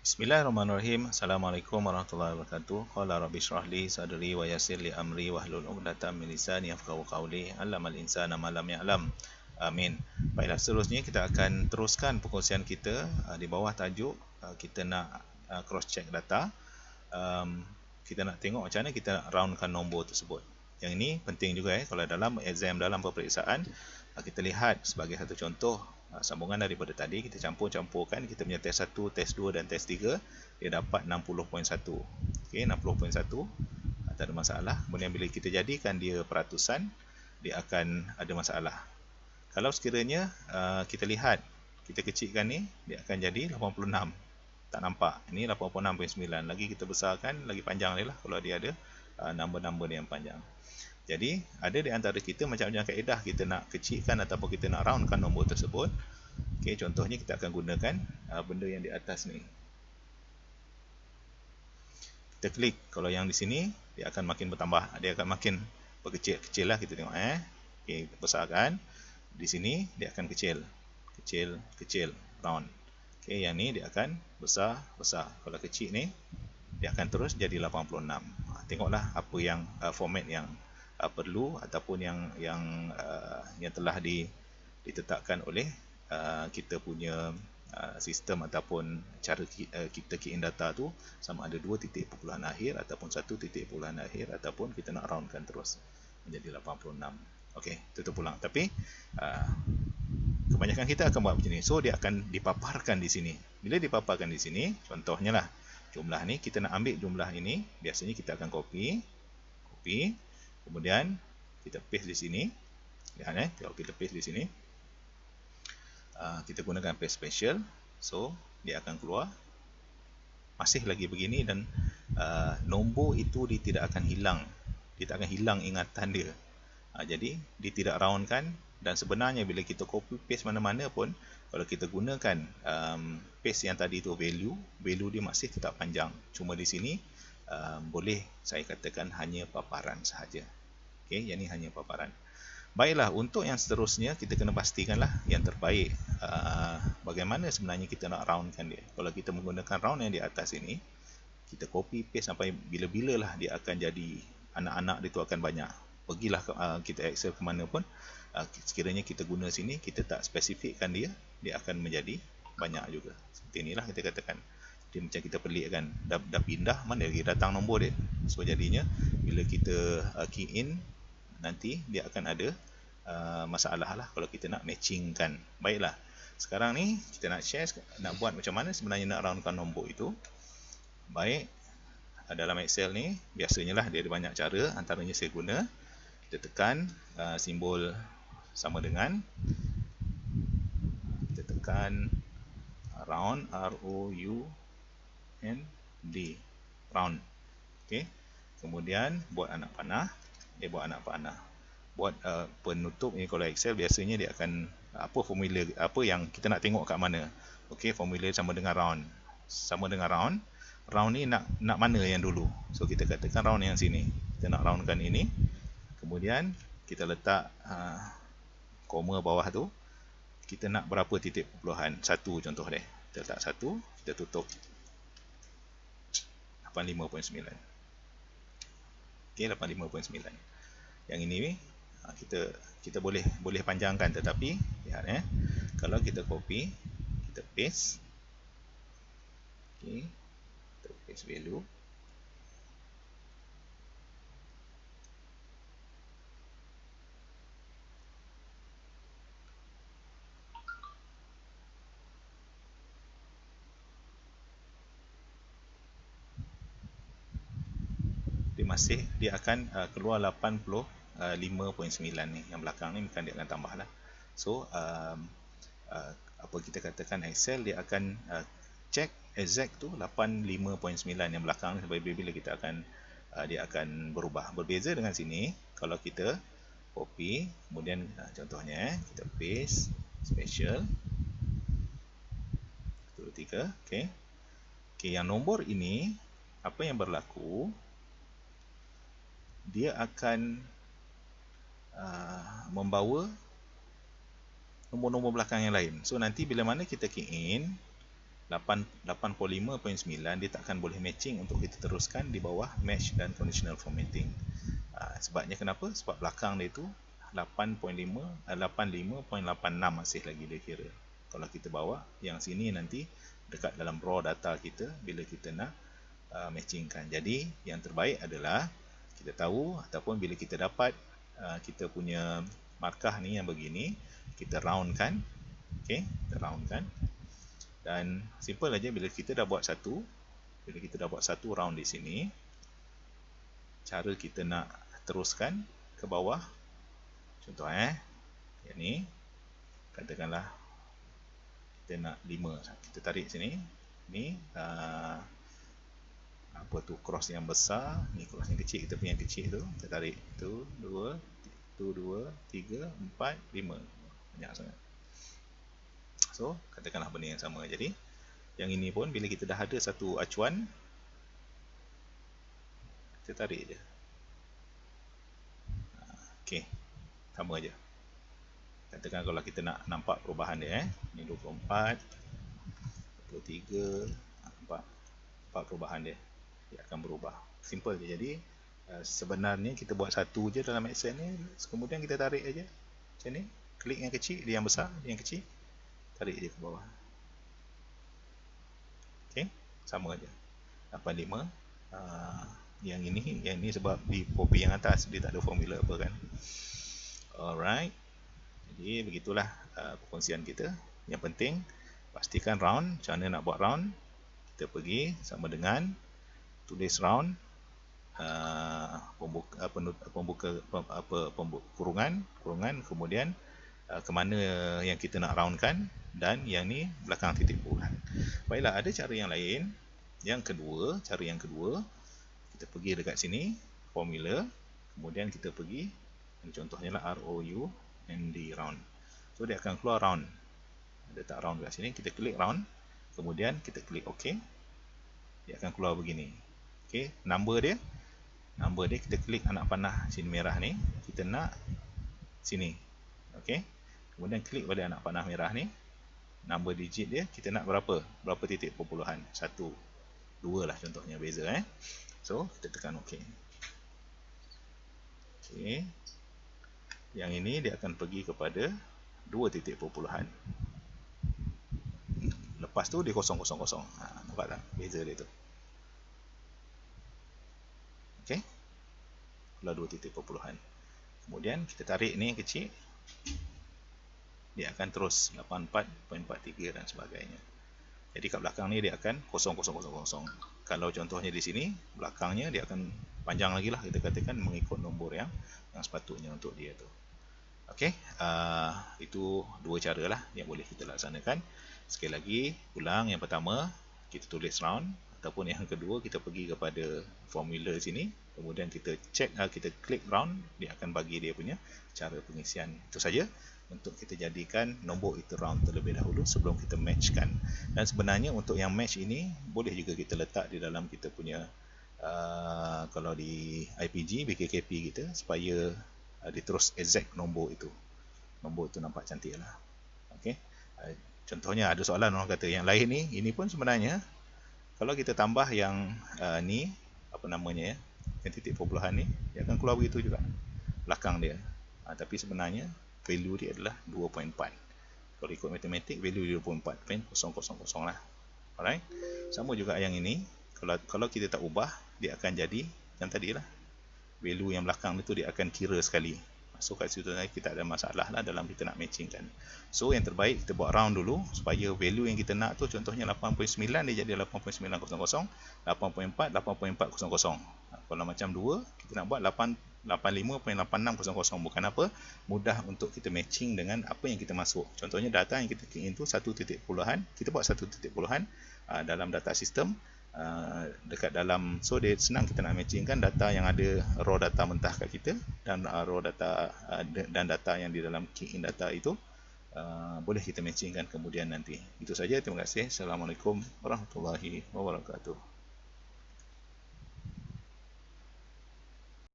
Bismillahirrahmanirrahim. Assalamualaikum warahmatullahi wabarakatuh. Qala rabbi shrah li sadri wa yassir li amri wahlul 'uqdatam min lisani yafqahu qawli. 'Allamal insana ma lam ya'lam. Amin. Baiklah, seterusnya kita akan teruskan perkongsian kita di bawah tajuk kita nak cross check data. Kita nak tengok macam mana kita nak roundkan nombor tersebut. Yang ini penting juga kalau dalam exam, dalam peperiksaan, kita lihat sebagai satu contoh sambungan daripada tadi, kita campur-campurkan kita punya test 1, test 2 dan test 3, dia dapat 60.1. Okey, 60.1 tak ada masalah. Kemudian bila kita jadikan dia peratusan, dia akan ada masalah. Kalau sekiranya kita lihat, kita kecilkan ni, dia akan jadi 86. Tak nampak. Ini 86.9. Lagi kita besarkan, lagi panjang dia lah kalau dia ada number-number yang panjang. Jadi, ada di antara kita macam-macam kaedah kita nak kecilkan ataupun kita nak roundkan nombor tersebut. Okey, contohnya kita akan gunakan benda yang di atas ni. Kita klik. Kalau yang di sini, dia akan makin bertambah. Dia akan makin berkecil-kecil lah. Kita tengok. Okey, kita besarkan. Di sini, dia akan kecil. Kecil, round. Okey, yang ni dia akan besar. Kalau kecil ni, dia akan terus jadi 86. Tengoklah apa yang format yang perlu ataupun yang telah ditetapkan oleh kita punya sistem ataupun cara kita key in data tu, sama ada 2 titik pukulahan akhir ataupun 1 titik pukulahan akhir ataupun kita nak roundkan terus menjadi 86. Okey, tutup ulang. Tapi kebanyakan kita akan buat macam ni. So dia akan dipaparkan di sini. Bila dipaparkan di sini, contohnya lah jumlah ni, kita nak ambil jumlah ini, biasanya kita akan copy, kemudian kita paste di sini. Lihat kalau kita paste di sini, kita gunakan paste special, so dia akan keluar masih lagi begini dan nombor itu dia tidak akan hilang. Dia tak akan hilang ingatan dia. Jadi dia tidak roundkan, dan sebenarnya bila kita copy paste mana-mana pun, kalau kita gunakan paste yang tadi tu value dia masih tetap panjang. Cuma di sini boleh saya katakan hanya paparan sahaja. Okey, yang ni hanya paparan. Baiklah, untuk yang seterusnya kita kena pastikanlah yang terbaik. Bagaimana sebenarnya kita nak roundkan dia. Kalau kita menggunakan round yang di atas ini, kita copy paste sampai bila-bila lah dia akan jadi, anak-anak dia tu akan banyak. Pergilah kita Excel ke mana pun, sekiranya kita guna sini, kita tak spesifikkan dia akan menjadi banyak juga. Seperti inilah kita katakan. Dia macam kita pelik kan, dah pindah, mana lagi datang nombor dia. So jadinya bila kita key in, nanti dia akan ada masalah lah kalau kita nak matchingkan. Baiklah, sekarang ni kita nak share, nak buat macam mana sebenarnya nak roundkan nombor itu. Baik, dalam Excel ni biasanya lah dia ada banyak cara. Antaranya saya guna, kita tekan simbol sama dengan, kita tekan round, R-O-U-N-D, round. Okey, kemudian buat anak panah. Buat penutup ni. Kalau Excel biasanya dia akan apa formula, apa yang kita nak tengok kat mana. Okey, formula sama dengan round. Round ni nak mana yang dulu. So kita katakan round yang sini. Kita nak roundkan ini. Kemudian kita letak koma bawah tu. Kita nak berapa titik pukulahan? 1 contoh deh. Kita letak 1, kita tutup 85.9. Okey, 85.9. Yang ini kita boleh panjangkan, tetapi lihat kalau kita copy, kita paste. Okey, kita paste value. Dia akan keluar 85.9 ni. Yang belakang ni bukan, dia akan tambah lah. So apa kita katakan, Excel dia akan check exact tu 85.9 yang belakang ni, sampai bila kita akan dia akan berubah. Berbeza dengan sini, kalau kita copy, kemudian contohnya kita paste special 3. Okey, yang nombor ini apa yang berlaku, dia akan membawa nombor-nombor belakang yang lain. So nanti bila mana kita key in, 85.9 dia takkan boleh matching untuk kita teruskan di bawah match dan conditional formatting. Sebabnya kenapa? Sebab belakang dia itu 85.86 masih lagi dia kira. Kalau kita bawa yang sini nanti dekat dalam raw data kita bila kita nak matchingkan. Jadi yang terbaik adalah kita tahu ataupun bila kita dapat kita punya markah ni yang begini, kita roundkan. Okey, kita roundkan. Dan simple aja bila kita dah buat satu round di sini, cara kita nak teruskan ke bawah. Contoh yang ni katakanlah kita nak 5, kita tarik sini. Ni apa tu, cross yang besar, ni cross yang kecil, kita punya yang kecil tu kita tarik 1 2 3 4 5, banyak sangat. So, katakanlah benda yang sama. Jadi, yang ini pun bila kita dah ada satu acuan, kita tarik je. Okey, sama aja. Katakan kalau kita nak nampak perubahan dia, ni 24, 23, nampak perubahan dia. Dia akan berubah. Simple je. Jadi, sebenarnya kita buat satu je dalam Excel ni, kemudian kita tarik aja. Macam ni, klik yang kecil, dia yang besar, dia yang kecil. Tarik je ke bawah. Okey, sama aja. 85. Yang ini sebab di copy yang atas dia tak ada formula apa kan. Alright. Jadi begitulah perkongsian kita. Yang penting pastikan round. Macam mana nak buat round? Kita pergi sama dengan tulis round, kurungan, kemudian ke mana yang kita nak roundkan, dan yang ni belakang titik puruhan. Baiklah, ada cara yang lain. Cara yang kedua, kita pergi dekat sini, formula, kemudian kita pergi, contohnya lah ROUND, round. So dia akan keluar round. Letak round dekat sini, kita klik round, kemudian kita klik OK. Dia akan keluar begini. Okey, number dia kita klik anak panah sini merah ni, kita nak sini. Okey. Kemudian klik pada anak panah merah ni. Number digit dia kita nak berapa titik perpuluhan? 1, 2 lah contohnya, beza So, kita tekan OK. Okey. Yang ini dia akan pergi kepada 2 titik perpuluhan. Lepas tu dia 000. Nampak tak beza dia tu? Okey. Keluar 2 titik perpuluhan. Kemudian kita tarik ni yang kecil. Dia akan terus 84.43 dan sebagainya. Jadi kat belakang ni dia akan 00000. Kalau contohnya di sini, belakangnya dia akan panjang lagi lah, kita katakan mengikut nombor yang sepatutnya untuk dia tu. Okey, itu dua cara lah yang boleh kita laksanakan. Sekali lagi, ulang, yang pertama kita tulis round, ataupun yang kedua kita pergi kepada formula sini, kemudian kita klik round, dia akan bagi dia punya cara pengisian. Itu saja untuk kita jadikan nombor itu round terlebih dahulu sebelum kita matchkan. Dan sebenarnya untuk yang match ini boleh juga kita letak di dalam kita punya kalau di IPG, BKKP kita, supaya dia terus exact nombor itu nampak cantik lah. Okay. Contohnya ada soalan orang kata yang lain ni, ini pun sebenarnya kalau kita tambah yang ni, apa namanya ya, yang titik perpuluhan ni, dia akan keluar begitu juga belakang dia. Tapi sebenarnya value dia adalah 2.4. Kalau ikut matematik, value dia 24.000 lah. Alright. Sama juga yang ini, kalau kita tak ubah, dia akan jadi yang tadi lah. Value yang belakang itu dia akan kira sekali. So kat situ kita ada masalah lah dalam kita nak matchingkan. So yang terbaik kita buat round dulu supaya value yang kita nak tu, contohnya 8.9 dia jadi 8.900, 8.4 8.400. Kalau macam 2 kita nak buat 85.8600. Bukan apa, mudah untuk kita matching dengan apa yang kita masuk. Contohnya data yang kita klik itu 1 titik puluhan, kita buat 1 titik puluhan dalam data sistem. Dekat dalam, so dia senang kita nak matchingkan data yang ada raw data mentah kat kita dan raw data dan data yang di dalam key in data itu boleh kita matchingkan kemudian nanti. Itu saja, terima kasih. Assalamualaikum warahmatullahi wabarakatuh.